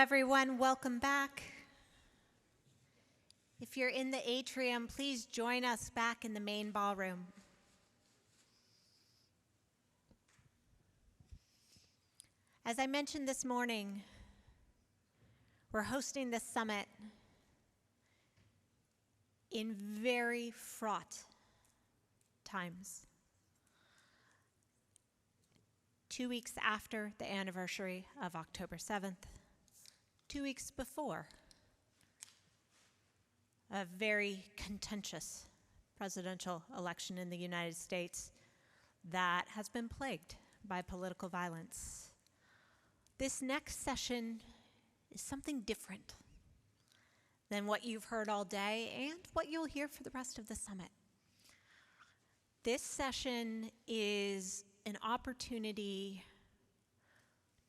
everyone. Welcome back. If you're in the atrium, please join us back in the main ballroom. As I mentioned this morning, we're hosting this summit in very fraught times. 2 weeks after the anniversary of October 7th, 2 weeks before a very contentious presidential election in the United States that has been plagued by political violence. This next session is something different than what you've heard all day and what you'll hear for the rest of the summit. This session is an opportunity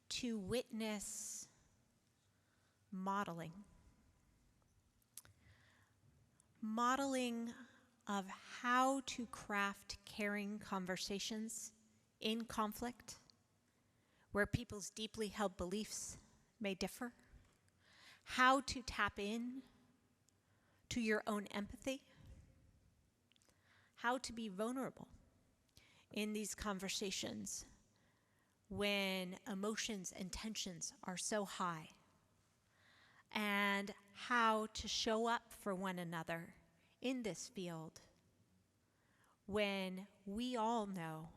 to witness modeling. Modeling of how to craft caring conversations in conflict, where people's deeply held beliefs may differ, how to tap in to your own empathy, how to be vulnerable in these conversations when emotions and tensions are so high, and how to show up for one another in this field when we all know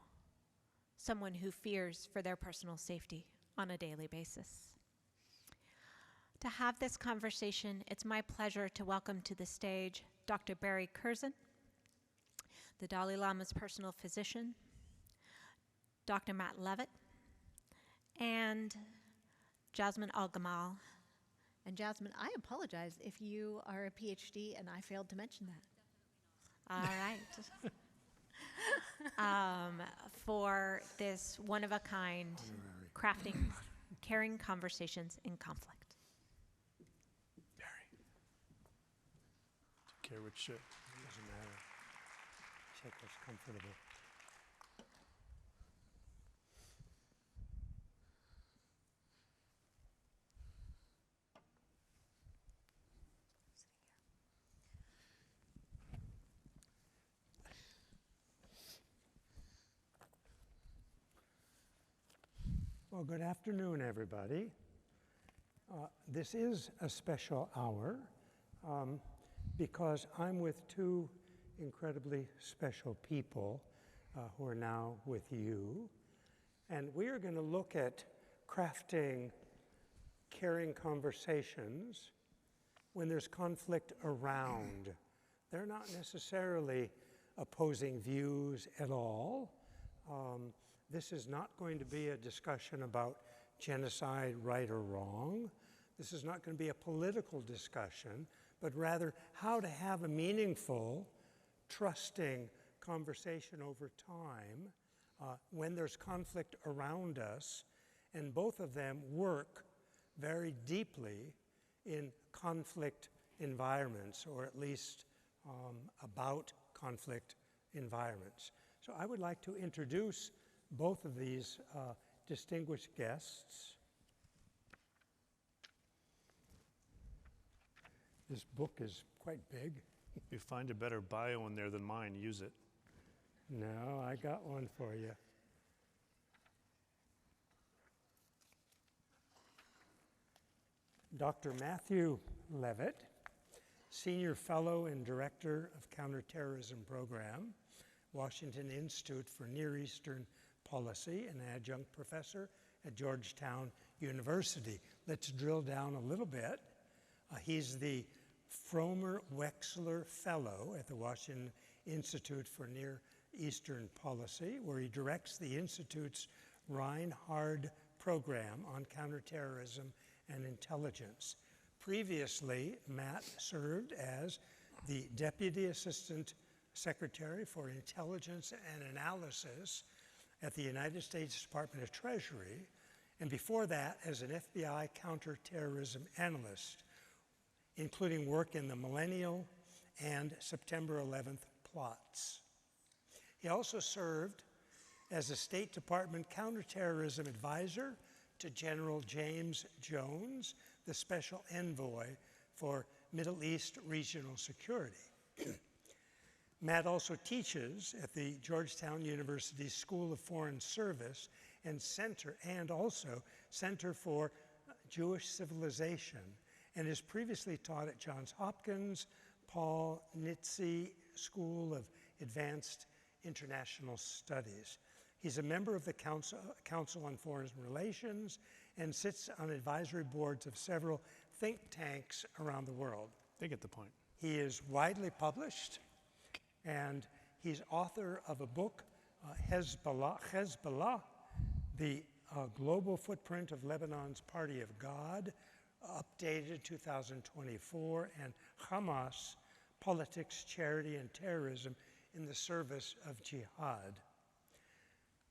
someone who fears for their personal safety on a daily basis. To have this conversation, it's my pleasure to welcome to the stage Dr. Barry Curzon, the Dalai Lama's personal physician, Dr. Matt Levitt, and Jasmine Al-Gamal. And Jasmine, I apologize if you are a PhD and I failed to mention that. All right. For this one-of-a-kind crafting caring conversations in conflict. Barry. Take care which shirt. Doesn't matter. Check what's comfortable. Well, good afternoon, everybody. This is a special hour because I'm with two incredibly special people who are now with you. And we are going to look at crafting caring conversations when there's conflict around. They're not necessarily opposing views at all. This is not going to be a discussion about genocide, right or wrong. This is not going to be a political discussion, but rather how to have a meaningful, trusting conversation over time when there's conflict around us, and both of them work very deeply in conflict environments, or at least about conflict environments. So I would like to introduce both of these distinguished guests. This book is quite big. If you find a better bio in there than mine, use it. No, I got one for you. Dr. Matthew Levitt, Senior Fellow and Director of Counterterrorism Program, Washington Institute for Near Eastern Policy, and Adjunct Professor at Georgetown University. Let's drill down a little bit. He's the Fromer Wexler Fellow at the Washington Institute for Near Eastern Policy, where he directs the Institute's Reinhard program on counterterrorism and intelligence. Previously, Matt served as the Deputy Assistant Secretary for Intelligence and Analysis at the United States Department of Treasury, and before that as an FBI counterterrorism analyst, including work in the Millennial and September 11th plots. He also served as a State Department counterterrorism advisor to General James Jones, the Special Envoy for Middle East Regional Security. Matt also teaches at the Georgetown University School of Foreign Service and also Center for Jewish Civilization, and has previously taught at Johns Hopkins Paul Nitze School of Advanced International Studies. He's a member of the Council on Foreign Relations and sits on advisory boards of several think tanks around the world. They get the point. He is widely published, and he's author of a book, Hezbollah, the Global Footprint of Lebanon's Party of God, updated 2024, and Hamas, Politics, Charity, and Terrorism in the Service of Jihad.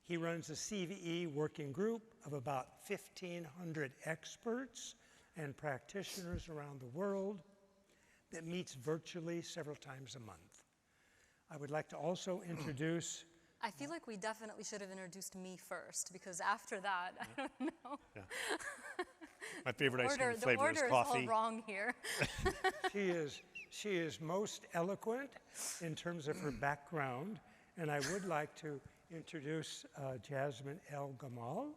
He runs a CVE working group of about 1,500 experts and practitioners around the world that meets virtually several times a month. I would like to also introduce... I feel like we definitely should have introduced me first, because after that, I don't know. Yeah. My favorite ice cream The flavor is order is coffee. all wrong here. She is most eloquent in terms of her background, and I would like to introduce Jasmine El-Gamal,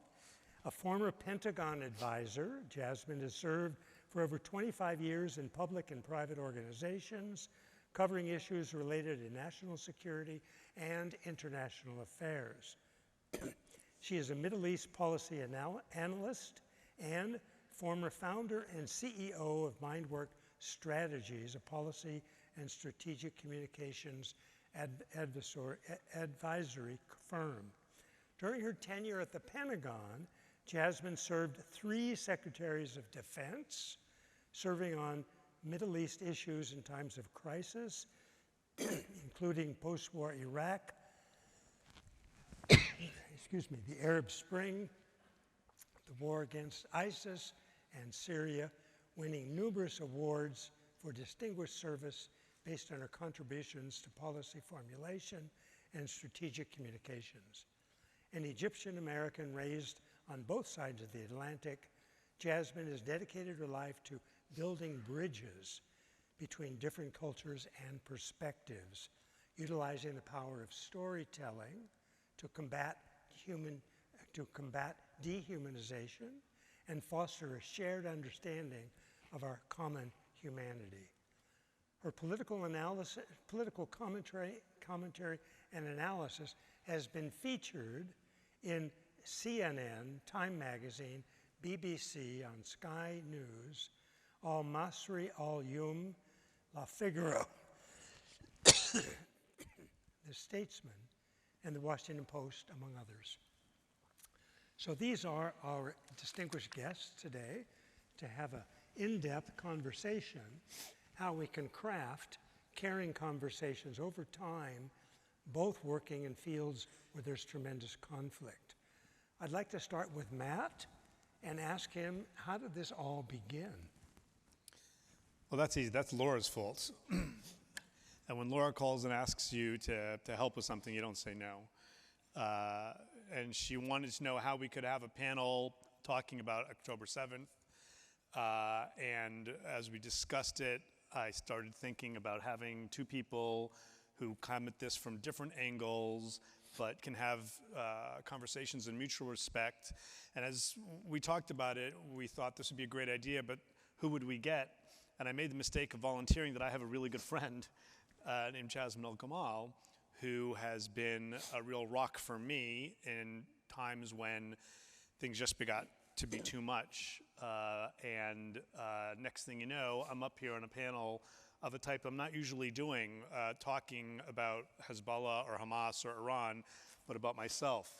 a former Pentagon advisor. Jasmine has served for over 25 years in public and private organizations, covering issues related to national security and international affairs. She is a Middle East policy analyst and former founder and CEO of MindWork Strategies, a policy and strategic communications advisory firm. During her tenure at the Pentagon, Jasmine served 3 secretaries of defense, serving on Middle East issues in times of crisis, including post-war Iraq, excuse me, the Arab Spring, the war against ISIS, and Syria, winning numerous awards for distinguished service based on her contributions to policy formulation and strategic communications. An Egyptian American raised on both sides of the Atlantic, Jasmine has dedicated her life to building bridges between different cultures and perspectives, utilizing the power of storytelling to combat dehumanization and foster a shared understanding of our common humanity. Her political commentary and analysis has been featured in CNN, Time Magazine, BBC, on Sky News, Al Masri, Al Yum, La Figaro, The Statesman, and The Washington Post, among others. So these are our distinguished guests today to have an in-depth conversation, how we can craft caring conversations over time, both working in fields where there's tremendous conflict. I'd like to start with Matt and ask him, how did this all begin? Well, that's easy. That's Laura's fault. And when Laura calls and asks you to help with something, you don't say no. And she wanted to know how we could have a panel talking about October 7th. And as we discussed it, I started thinking about having 2 people who come at this from different angles, but can have conversations in mutual respect. And as we talked about it, we thought this would be a great idea, but who would we get? And I made the mistake of volunteering that I have a really good friend named Jasmine El-Gamal, who has been a real rock for me in times when things just got to be too much. And next thing you know, I'm up here on a panel of a type I'm not usually doing, talking about Hezbollah or Hamas or Iran, but about myself.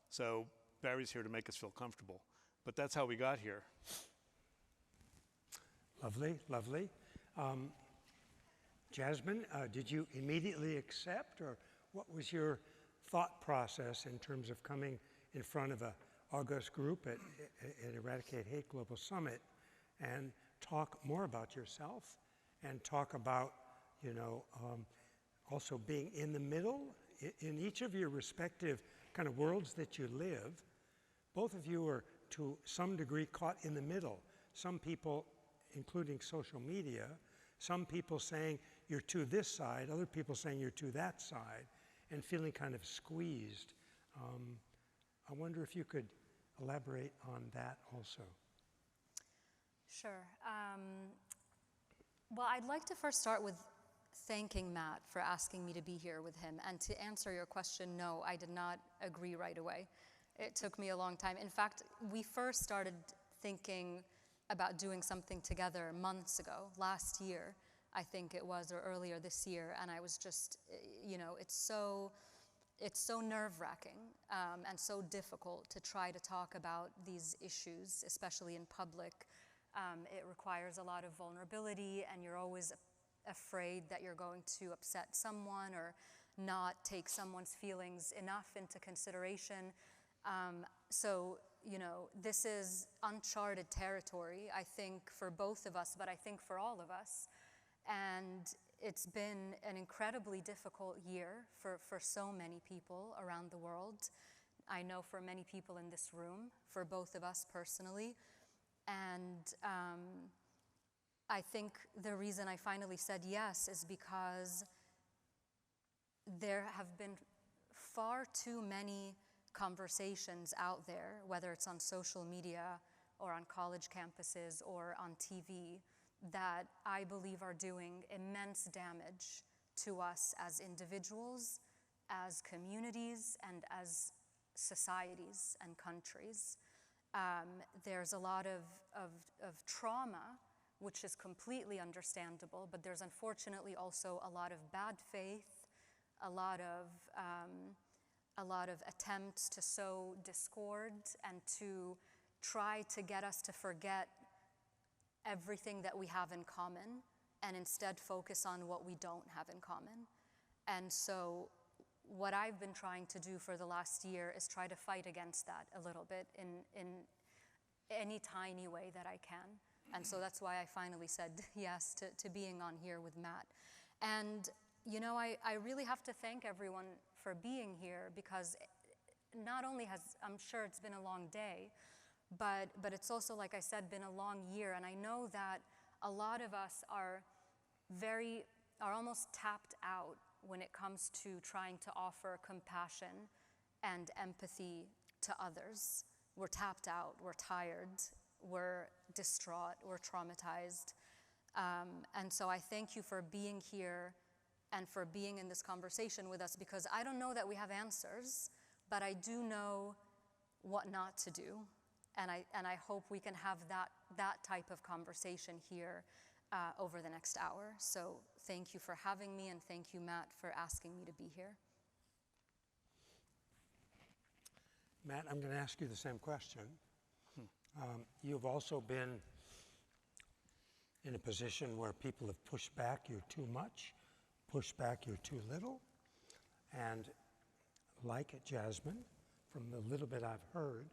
So Barry's here to make us feel comfortable. But that's how we got here. Lovely, lovely. Jasmine, did you immediately accept, or what was your thought process in terms of coming in front of an august group at Eradicate Hate Global Summit and talk more about yourself and talk about, also being in the middle in each of your respective kind of worlds that you live? Both of you are to some degree caught in the middle. Some people including social media, some people saying you're to this side, other people saying you're to that side, and feeling kind of squeezed. I wonder if you could elaborate on that also. Sure. Well, I'd like to first start with thanking Matt for asking me to be here with him. And to answer your question, no, I did not agree right away. It took me a long time. In fact, we first started thinking about doing something together months ago, last year, I think it was, or earlier this year. And I was just, it's so nerve-wracking and so difficult to try to talk about these issues, especially in public. It requires a lot of vulnerability, and you're always afraid that you're going to upset someone or not take someone's feelings enough into consideration. This is uncharted territory, I think, for both of us, but I think for all of us. And it's been an incredibly difficult year for so many people around the world. I know for many people in this room, for both of us personally. And I think the reason I finally said yes is because there have been far too many conversations out there, whether it's on social media or on college campuses or on TV, that I believe are doing immense damage to us as individuals, as communities, and as societies and countries. There's a lot of trauma, which is completely understandable, but there's unfortunately also a lot of bad faith, a lot of attempts to sow discord and to try to get us to forget everything that we have in common and instead focus on what we don't have in common. And so what I've been trying to do for the last year is try to fight against that a little bit in any tiny way that I can. And so that's why I finally said yes to being on here with Matt. And, I really have to thank everyone for being here, because not only I'm sure it's been a long day, but it's also, like I said, been a long year. And I know that a lot of us are almost tapped out when it comes to trying to offer compassion and empathy to others. We're tapped out, we're tired, we're distraught, we're traumatized. And so I thank you for being here and for being in this conversation with us, because I don't know that we have answers, but I do know what not to do. And I hope we can have that type of conversation here over the next hour. So thank you for having me, and thank you, Matt, for asking me to be here. Matt, I'm going to ask you the same question. You've also been in a position where people have pushed back you're too much, pushed back you're too little, and like Jasmine, from the little bit I've heard,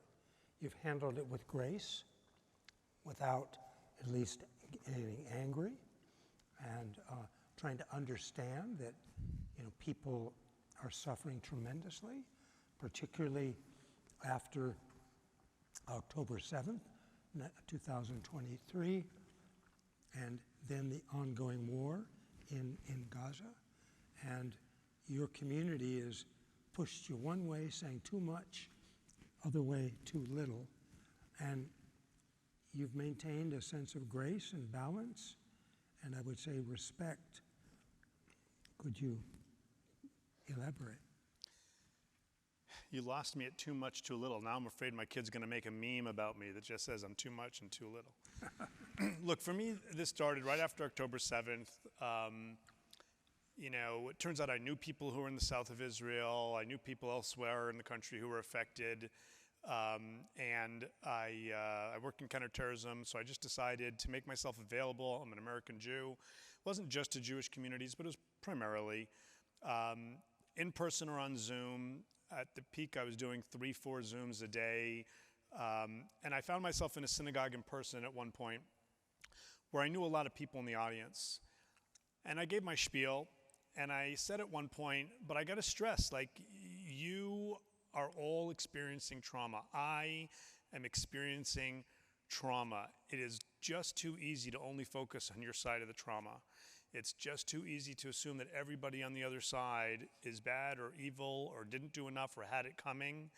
you've handled it with grace, without at least getting angry, and trying to understand that people are suffering tremendously, particularly after October 7th, 2023, and then the ongoing war in Gaza. And your community has pushed you one way, saying too much, other way, too little. And you've maintained a sense of grace and balance, and I would say respect. Could you elaborate? You lost me at too much, too little. Now I'm afraid my kid's going to make a meme about me that just says I'm too much and too little. Look, for me, this started right after October 7th. It turns out I knew people who were in the south of Israel. I knew people elsewhere in the country who were affected. And I work in counterterrorism, so I just decided to make myself available. I'm an American Jew. It wasn't just to Jewish communities, but it was primarily in person or on Zoom. At the peak, I was doing 3-4 Zooms a day. And I found myself in a synagogue in person at one point where I knew a lot of people in the audience. And I gave my spiel, and I said at one point, but I got to stress, you are all experiencing trauma. I am experiencing trauma, it is just too easy to only focus on your side of the trauma. It's just too easy to assume that everybody on the other side is bad or evil or didn't do enough or had it coming.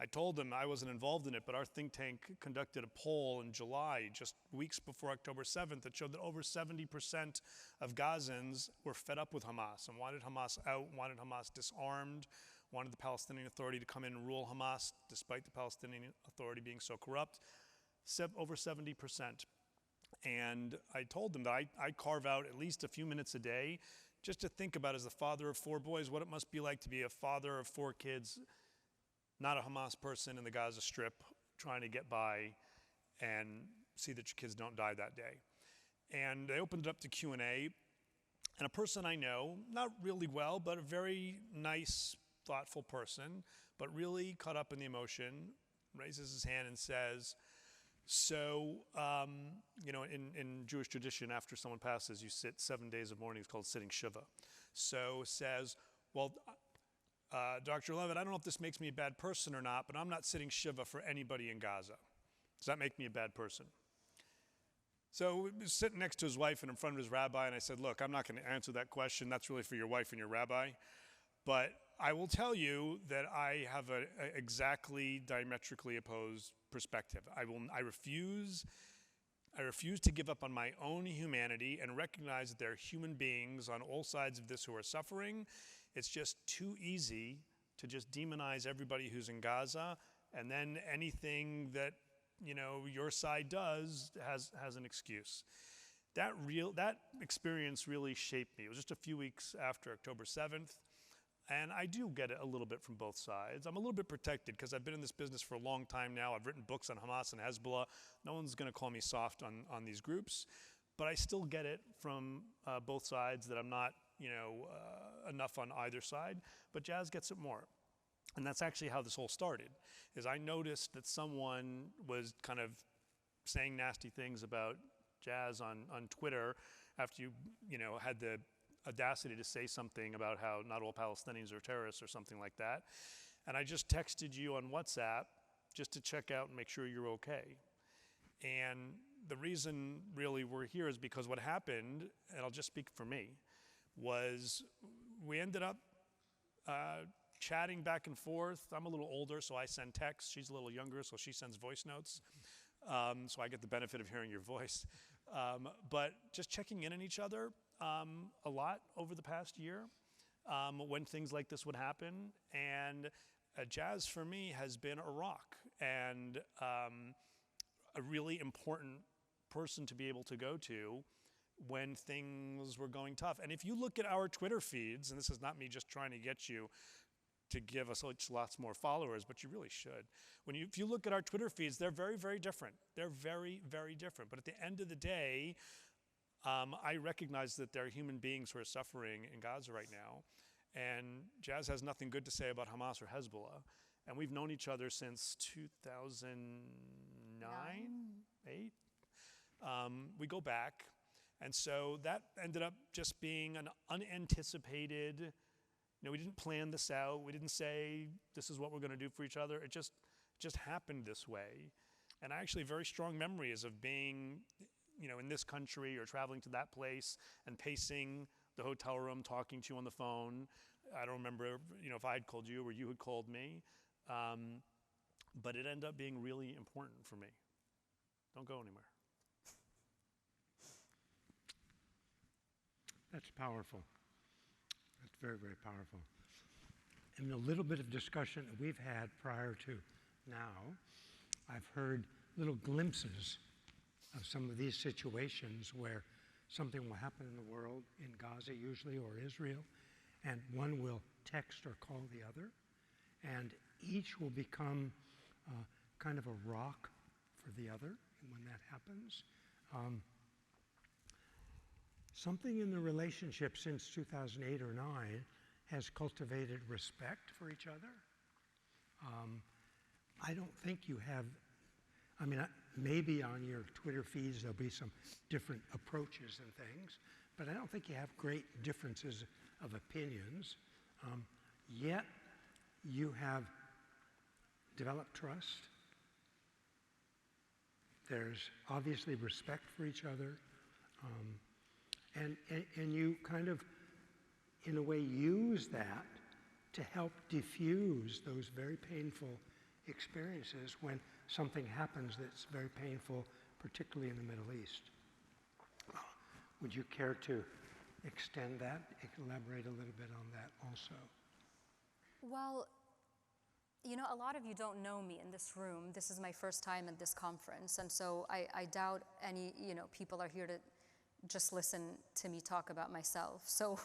I told them I wasn't involved in it, but our think tank conducted a poll in July, just weeks before October 7th, that showed that over 70% of Gazans were fed up with Hamas and wanted Hamas out, wanted Hamas disarmed, wanted the Palestinian Authority to come in and rule Hamas, despite the Palestinian Authority being so corrupt. Over 70%. And I told them that I carve out at least a few minutes a day just to think about, as the father of 4 boys, what it must be like to be a father of 4 kids, not a Hamas person in the Gaza Strip, trying to get by and see that your kids don't die that day. And I opened it up to Q&A, and a person I know, not really well, but a very nice, thoughtful person, but really caught up in the emotion, raises his hand and says, so, in Jewish tradition, after someone passes, you sit 7 days of mourning. It's called sitting Shiva. So says, well, Dr. Levitt, I don't know if this makes me a bad person or not, but I'm not sitting Shiva for anybody in Gaza. Does that make me a bad person? So he was sitting next to his wife and in front of his rabbi, and I said, look, I'm not going to answer that question. That's really for your wife and your rabbi. But I will tell you that I have an exactly diametrically opposed perspective. I refuse to give up on my own humanity and recognize that there are human beings on all sides of this who are suffering. It's just too easy to just demonize everybody who's in Gaza, and then anything that your side does has an excuse. That experience really shaped me. It was just a few weeks after October 7th. And I do get it a little bit from both sides. I'm a little bit protected because I've been in this business for a long time now. I've written books on Hamas and Hezbollah. No one's going to call me soft on these groups. But I still get it from both sides that I'm not, enough on either side. But Jazz gets it more. And that's actually how this whole started, is I noticed that someone was kind of saying nasty things about Jazz on Twitter after you had the audacity to say something about how not all Palestinians are terrorists or something like that. And I just texted you on WhatsApp just to check out and make sure you're okay. And the reason really we're here is because what happened, and I'll just speak for me, was we ended up chatting back and forth. I'm a little older, so I send texts. She's a little younger, so she sends voice notes. So I get the benefit of hearing your voice. But just checking in on each other a lot over the past year when things like this would happen. And Jazz for me has been a rock and a really important person to be able to go to when things were going tough. And if you look at our Twitter feeds, and this is not me just trying to get you to give us lots more followers, but you really should. If you look at our Twitter feeds, they're very, very different. They're very, very different. But at the end of the day, I recognize that there are human beings who are suffering in Gaza right now. And Jazz has nothing good to say about Hamas or Hezbollah. And we've known each other since 2009, 8. We go back. And so that ended up just being an unanticipated, we didn't plan this out. We didn't say, this is what we're going to do for each other. It just happened this way. And actually very strong memories of being, in this country or traveling to that place and pacing the hotel room, talking to you on the phone. I don't remember, if I had called you or you had called me. But it ended up being really important for me. Don't go anywhere. That's powerful. That's very, very powerful. In a little bit of discussion that we've had prior to now, I've heard little glimpses of some of these situations where something will happen in the world, in Gaza usually, or Israel, and one will text or call the other, and each will become kind of a rock for the other when that happens. Something in the relationship since 2008 or 9 has cultivated respect for each other. I don't think you have, maybe on your Twitter feeds there'll be some different approaches and things, but I don't think you have great differences of opinions. Yet you have developed trust, there's obviously respect for each other, and you kind of, in a way, use that to help diffuse those very painful experiences when something happens that's very painful, particularly in the Middle East. Would you care to extend that, elaborate a little bit on that also? Well, you know, a lot of you don't know me in this room. This is my first time at this conference, and so I doubt any, people are here to just listen to me talk about myself. So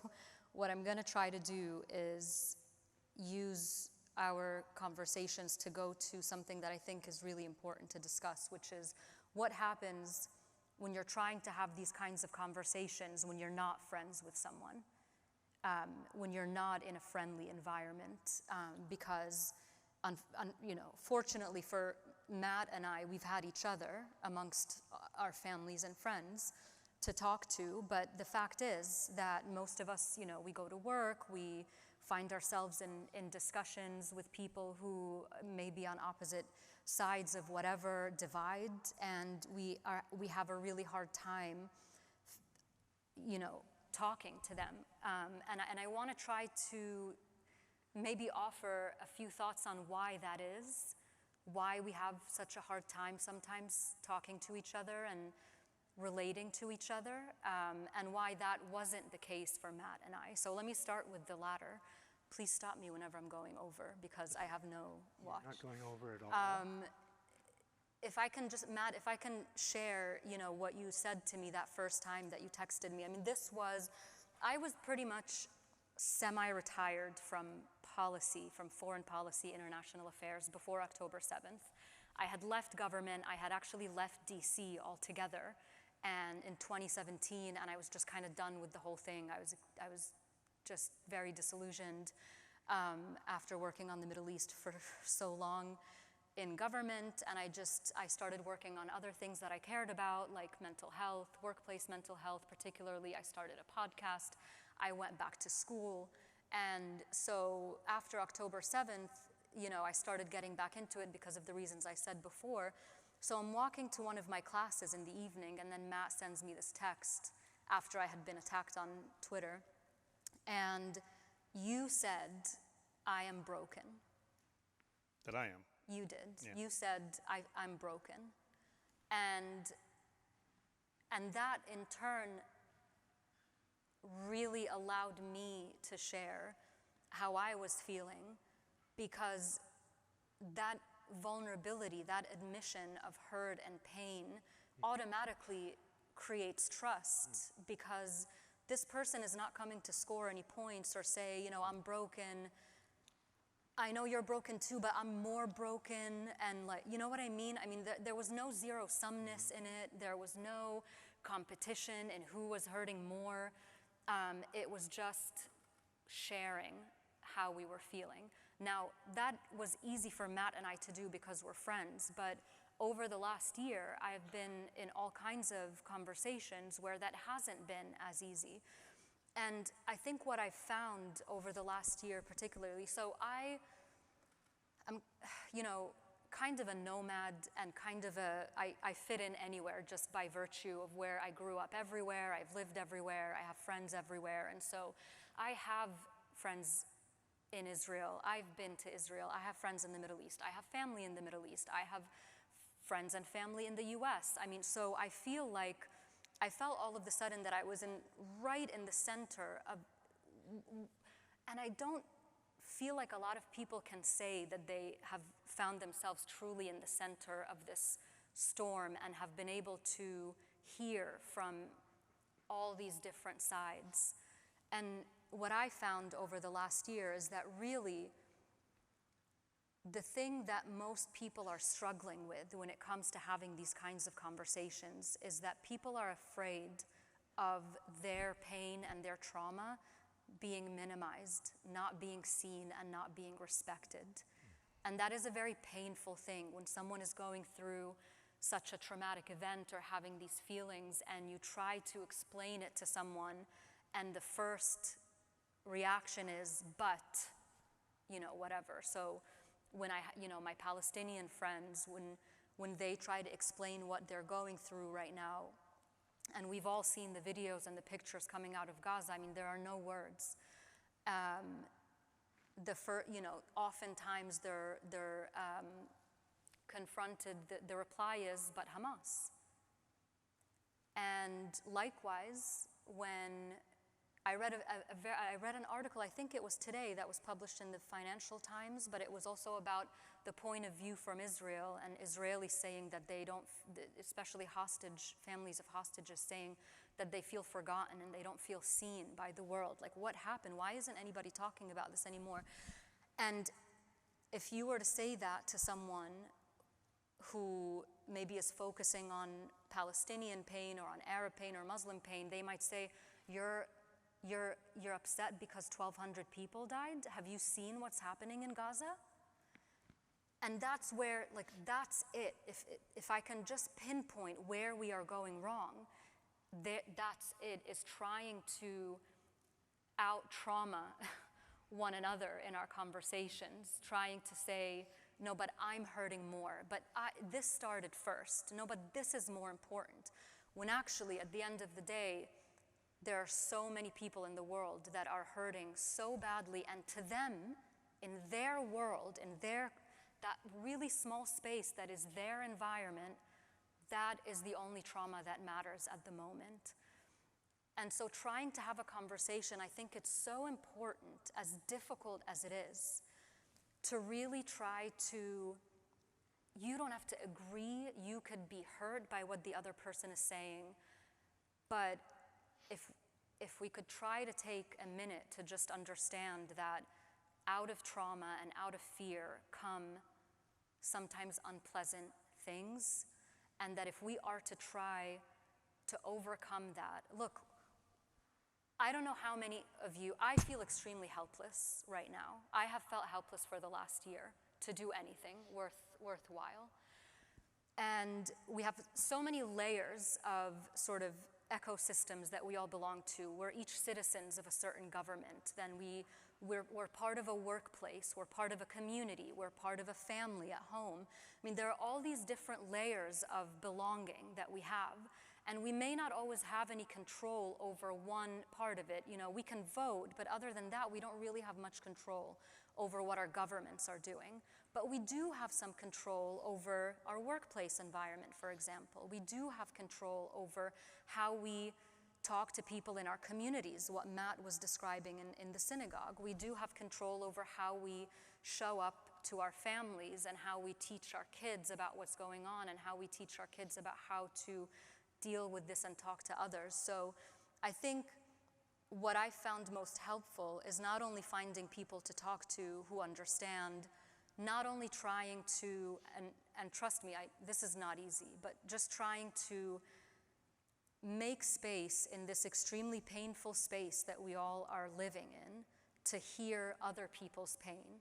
what I'm going to try to do is use our conversations to go to something that I think is really important to discuss, which is what happens when you're trying to have these kinds of conversations when you're not friends with someone, when you're not in a friendly environment, because fortunately for Matt and I, we've had each other amongst our families and friends to talk to, but the fact is that most of us, we go to work, we find ourselves in discussions with people who may be on opposite sides of whatever divide, and we have a really hard time, talking to them. And I want to try to maybe offer a few thoughts on why that is, why we have such a hard time sometimes talking to each other and relating to each other, and why that wasn't the case for Matt and I. So let me start with the latter. Please stop me whenever I'm going over, because I have no watch. You're not going over at all. If I can just, Matt, if I can share, what you said to me that first time that you texted me. I mean, I was pretty much semi-retired from policy, from foreign policy, international affairs before October 7th. I had left government. I had actually left DC altogether, and in 2017, and I was just kind of done with the whole thing. I was just very disillusioned after working on the Middle East for so long in government, and I started working on other things that I cared about, like mental health, workplace mental health particularly. I started a podcast. I went back to school, and so after October 7th, I started getting back into it because of the reasons I said before. So I'm walking to one of my classes in the evening, and then Matt sends me this text after I had been attacked on Twitter. And you said, "I am broken." That I am. You did. Yeah. You said, I'm broken. And that in turn really allowed me to share how I was feeling, because that vulnerability, that admission of hurt and pain automatically creates trust, because this person is not coming to score any points or say, I'm broken. I know you're broken too, but I'm more broken, and you know what I mean? I mean, there was no zero-sumness in it. There was no competition in who was hurting more. It was just sharing how we were feeling. Now, that was easy for Matt and I to do because we're friends, but over the last year, I've been in all kinds of conversations where that hasn't been as easy. And I think what I've found over the last year particularly, so I'm, kind of a nomad and kind of I fit in anywhere just by virtue of where I grew up everywhere, I've lived everywhere, I have friends everywhere, and so I have friends in Israel, I've been to Israel, I have friends in the Middle East, I have family in the Middle East, I have friends and family in the US. I mean, so I felt all of a sudden that I was right in the center of, and I don't feel like a lot of people can say that they have found themselves truly in the center of this storm and have been able to hear from all these different sides. And what I found over the last year is that really the thing that most people are struggling with when it comes to having these kinds of conversations is that people are afraid of their pain and their trauma being minimized, not being seen, and not being respected. And that is a very painful thing when someone is going through such a traumatic event or having these feelings and you try to explain it to someone and the first reaction is, but, whatever. So when my Palestinian friends, when they try to explain what they're going through right now. And we've all seen the videos and the pictures coming out of Gaza. I mean, there are no words. Oftentimes they're confronted, the reply is, but Hamas. And likewise, when I read an article, I think it was today, that was published in the Financial Times, but it was also about the point of view from Israel, and Israelis saying that they don't, especially families of hostages saying that they feel forgotten and they don't feel seen by the world. Like, what happened? Why isn't anybody talking about this anymore? And if you were to say that to someone who maybe is focusing on Palestinian pain or on Arab pain or Muslim pain, they might say, you're upset because 1,200 people died? Have you seen what's happening in Gaza? And that's where, like, that's it. If I can just pinpoint where we are going wrong, that's it, is trying to out-trauma one another in our conversations, trying to say, no, but I'm hurting more, but this started first. No, but this is more important. When actually, at the end of the day, there are so many people in the world that are hurting so badly, and to them, in their world, in that really small space that is their environment, that is the only trauma that matters at the moment. And so trying to have a conversation, I think it's so important, as difficult as it is, to really try to, you don't have to agree, you could be hurt by what the other person is saying, but if we could try to take a minute to just understand that out of trauma and out of fear come sometimes unpleasant things, and that if we are to try to overcome that, look, I don't know how many of you, I feel extremely helpless right now. I have felt helpless for the last year to do anything worthwhile. And we have so many layers of sort of ecosystems that we all belong to. We're each citizens of a certain government. Then we're part of a workplace, we're part of a community, we're part of a family at home. I mean, there are all these different layers of belonging that we have, and we may not always have any control over one part of it. You know, we can vote, but other than that, we don't really have much control over what our governments are doing. But we do have some control over our workplace environment, for example. We do have control over how we talk to people in our communities, what Matt was describing in the synagogue. We do have control over how we show up to our families and how we teach our kids about what's going on and how we teach our kids about how to deal with this and talk to others. So I think what I found most helpful is not only finding people to talk to who understand, not only trying to, and trust me, this is not easy, but just trying to make space in this extremely painful space that we all are living in to hear other people's pain.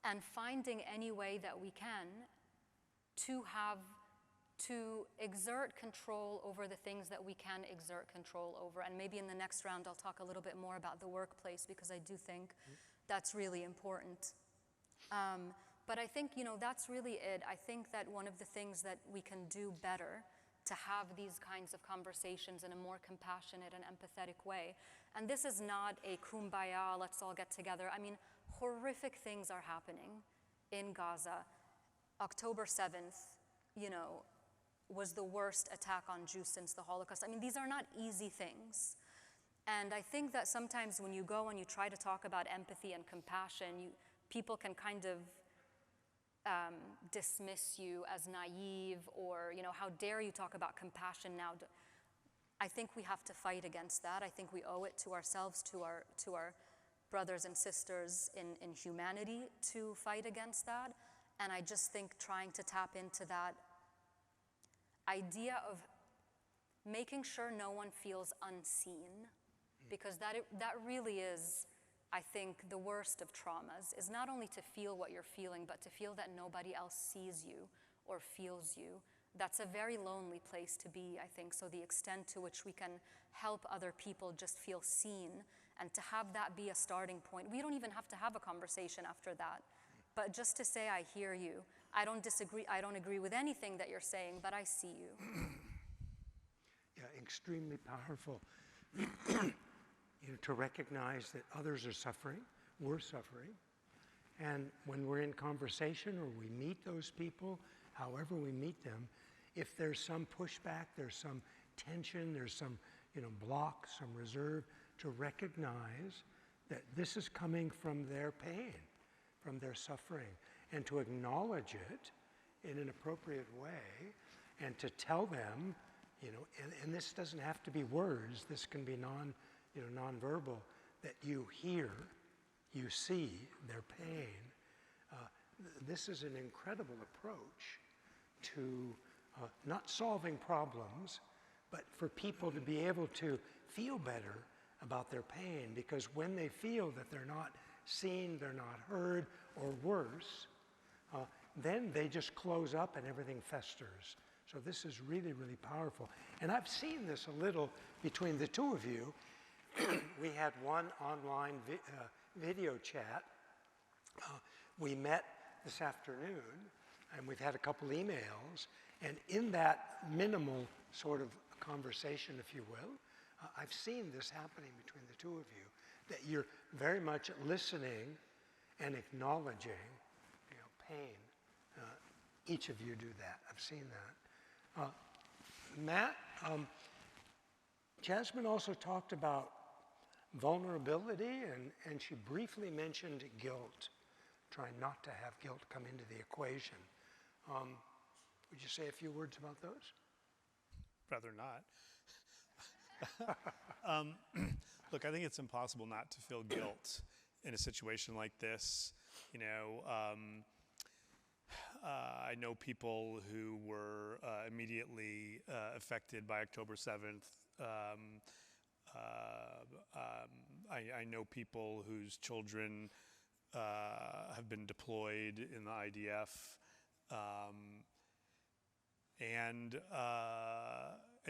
And finding any way that we can to exert control over the things that we can exert control over. And maybe in the next round, I'll talk a little bit more about the workplace, because I do think that's really important. But I think, that's really it. I think that one of the things that we can do better to have these kinds of conversations in a more compassionate and empathetic way. And this is not a kumbaya, let's all get together. I mean, horrific things are happening in Gaza. October 7th, was the worst attack on Jews since the Holocaust. I mean, these are not easy things. And I think that sometimes when you go and you try to talk about empathy and compassion, people can kind of dismiss you as naive, or, how dare you talk about compassion now? I think we have to fight against that. I think we owe it to ourselves, to our brothers and sisters in humanity to fight against that. And I just think trying to tap into that idea of making sure no one feels unseen, because that really is, I think, the worst of traumas, is not only to feel what you're feeling, but to feel that nobody else sees you or feels you. That's a very lonely place to be, I think. So the extent to which we can help other people just feel seen, and to have that be a starting point. We don't even have to have a conversation after that. But just to say, I hear you. I don't disagree. I don't agree with anything that you're saying, but I see you. Yeah, extremely powerful. To recognize that others are suffering, we're suffering. And when we're in conversation or we meet those people, however we meet them, if there's some pushback, there's some tension, there's some block, some reserve, to recognize that this is coming from their pain, from their suffering, and to acknowledge it in an appropriate way, and to tell them, and this doesn't have to be words, this can be nonverbal, that you hear, you see their pain. This is an incredible approach to not solving problems, but for people to be able to feel better about their pain, because when they feel that they're not seen, they're not heard, or worse, then they just close up and everything festers. So this is really, really powerful. And I've seen this a little between the two of you. We had one online video chat. We met this afternoon, and we've had a couple emails. And in that minimal sort of conversation, if you will, I've seen this happening between the two of you, that you're very much listening and acknowledging pain. Each of you do that. I've seen that. Matt, Jasmine also talked about vulnerability, and she briefly mentioned guilt, trying not to have guilt come into the equation. Would you say a few words about those? Rather not. Look, I think it's impossible not to feel guilt in a situation like this. I know people who were immediately affected by October 7th. I know people whose children have been deployed in the IDF. And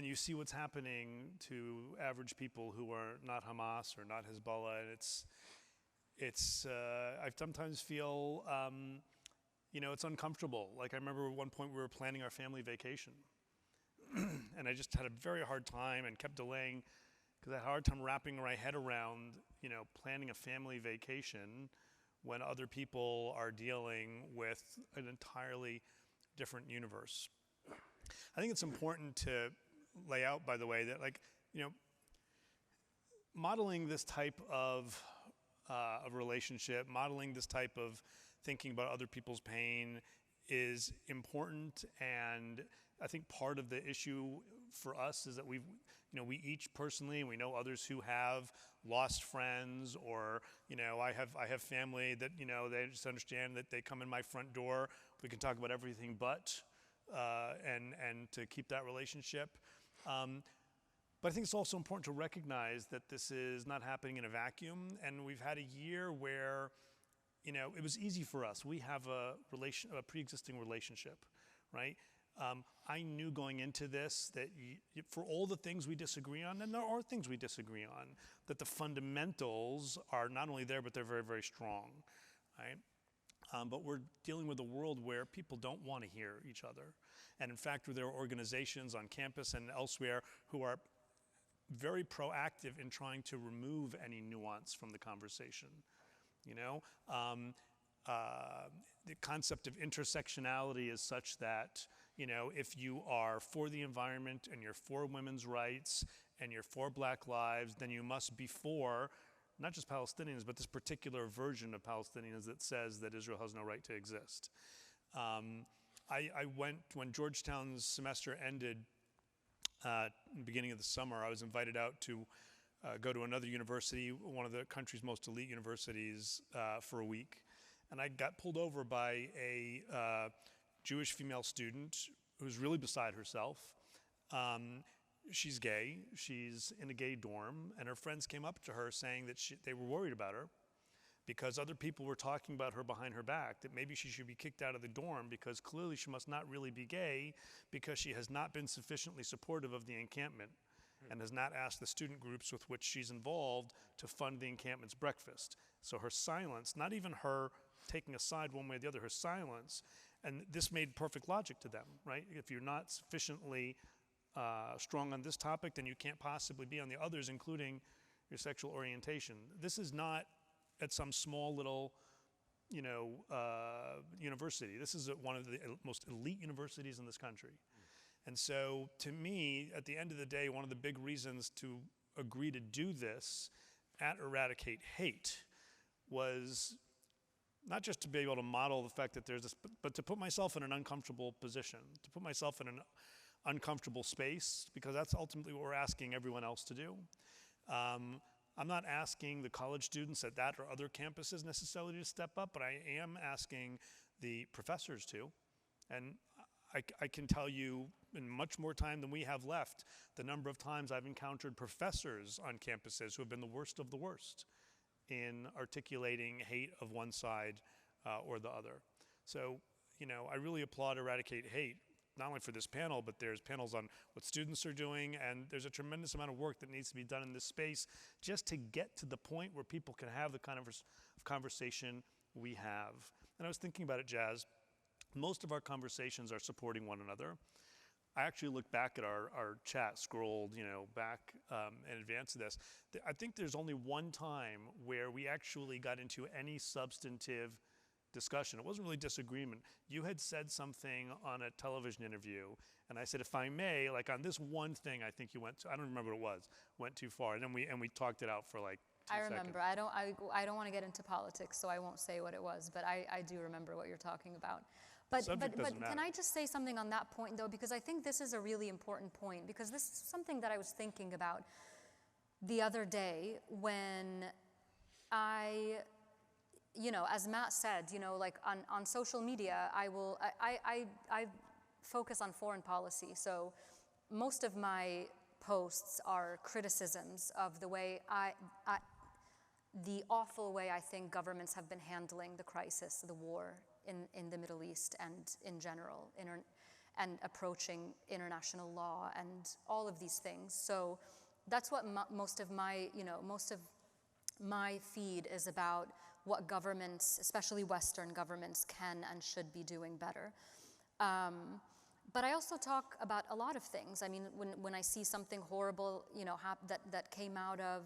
you see what's happening to average people who are not Hamas or not Hezbollah, and I sometimes feel, it's uncomfortable. Like I remember at one point we were planning our family vacation, and I just had a very hard time and kept delaying because I had a hard time wrapping my head around, planning a family vacation when other people are dealing with an entirely different universe. I think it's important to lay out, by the way, that modeling this type of relationship, modeling this type of thinking about other people's pain is important, and I think part of the issue for us is that we each personally, we know others who have lost friends, or I have family that they just understand that they come in my front door, we can talk about everything but. And to keep that relationship. But I think it's also important to recognize that this is not happening in a vacuum, and we've had a year where, it was easy for us. We have a pre-existing relationship, right? I knew going into this that for all the things we disagree on, and there are things we disagree on, that the fundamentals are not only there, but they're very, very strong, right? But we're dealing with a world where people don't want to hear each other. And in fact, there are organizations on campus and elsewhere who are very proactive in trying to remove any nuance from the conversation. The concept of intersectionality is such that, if you are for the environment and you're for women's rights and you're for Black lives, then you must be for not just Palestinians, but this particular version of Palestinians that says that Israel has no right to exist. I went, when Georgetown's semester ended beginning of the summer, I was invited out to go to another university, one of the country's most elite universities, for a week. And I got pulled over by a Jewish female student who's really beside herself. She's gay, she's in a gay dorm, and her friends came up to her saying that they were worried about her because other people were talking about her behind her back, that maybe she should be kicked out of the dorm because clearly she must not really be gay because she has not been sufficiently supportive of the encampment and has not asked the student groups with which she's involved to fund the encampment's breakfast. So her silence, not even her taking a side one way or the other, her silence. And this made perfect logic to them, right? If you're not sufficiently strong on this topic, then you can't possibly be on the others, including your sexual orientation. This is not at some small little, university. This is at one of the most elite universities in this country. And so, to me, at the end of the day, one of the big reasons to agree to do this at Eradicate Hate was not just to be able to model the fact that there's this, but to put myself in an uncomfortable position, to put myself in an uncomfortable space, because that's ultimately what we're asking everyone else to do. I'm not asking the college students at that or other campuses necessarily to step up, but I am asking the professors to. And I can tell you in much more time than we have left, the number of times I've encountered professors on campuses who have been the worst of the worst in articulating hate of one side or the other. So, I really applaud Eradicate Hate, not only for this panel, but there's panels on what students are doing, and there's a tremendous amount of work that needs to be done in this space just to get to the point where people can have the kind of conversation we have. And I was thinking about it, Jazz. Most of our conversations are supporting one another. I actually looked back at our chat, scrolled, back in advance of this. I think there's only one time where we actually got into any substantive discussion. It wasn't really disagreement. You had said something on a television interview, and I said, if I may, like on this one thing, I think you I don't remember what it was, went too far, and then we talked it out for like 2 seconds. I remember. I don't want to get into politics, so I won't say what it was, but I do remember what you're talking about. But can I just say something on that point, though, because I think this is a really important point, because this is something that I was thinking about the other day when as Matt said, like on social media, I focus on foreign policy. So most of my posts are criticisms of the way the awful way I think governments have been handling the crisis, the war in the Middle East and in general, and approaching international law and all of these things. So that's what most of my feed is about, what governments, especially Western governments, can and should be doing better. But I also talk about a lot of things. I mean, when I see something horrible, that came out of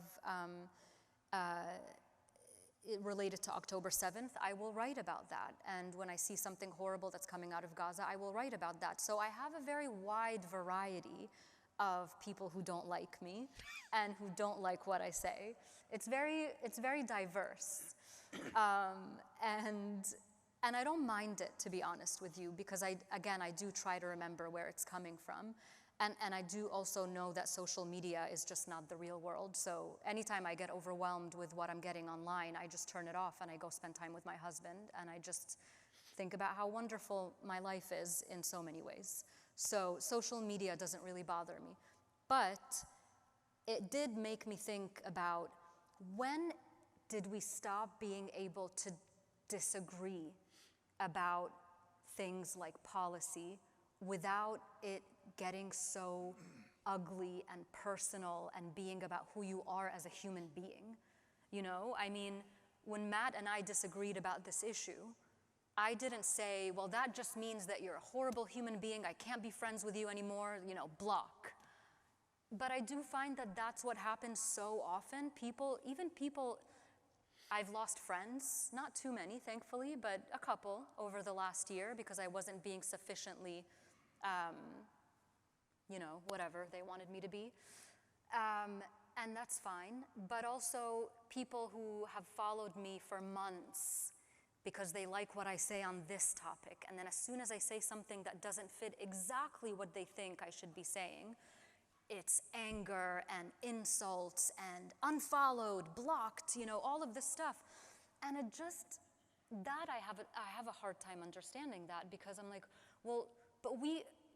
related to October 7th, I will write about that. And when I see something horrible that's coming out of Gaza, I will write about that. So I have a very wide variety of people who don't like me and who don't like what I say. It's very diverse. And I don't mind it, to be honest with you, because I do try to remember where it's coming from. And I do also know that social media is just not the real world. So anytime I get overwhelmed with what I'm getting online, I just turn it off and I go spend time with my husband, and I just think about how wonderful my life is in so many ways. So social media doesn't really bother me. But it did make me think about, when did we stop being able to disagree about things like policy without it getting so ugly and personal and being about who you are as a human being? I mean, when Matt and I disagreed about this issue, I didn't say, well, that just means that you're a horrible human being, I can't be friends with you anymore, block. But I do find that that's what happens so often. Even people, I've lost friends, not too many, thankfully, but a couple over the last year, because I wasn't being sufficiently, whatever they wanted me to be. And that's fine. But also people who have followed me for months because they like what I say on this topic. And then as soon as I say something that doesn't fit exactly what they think I should be saying, it's anger and insults and unfollowed, blocked, all of this stuff. And I have a hard time understanding that, because I'm like, well, but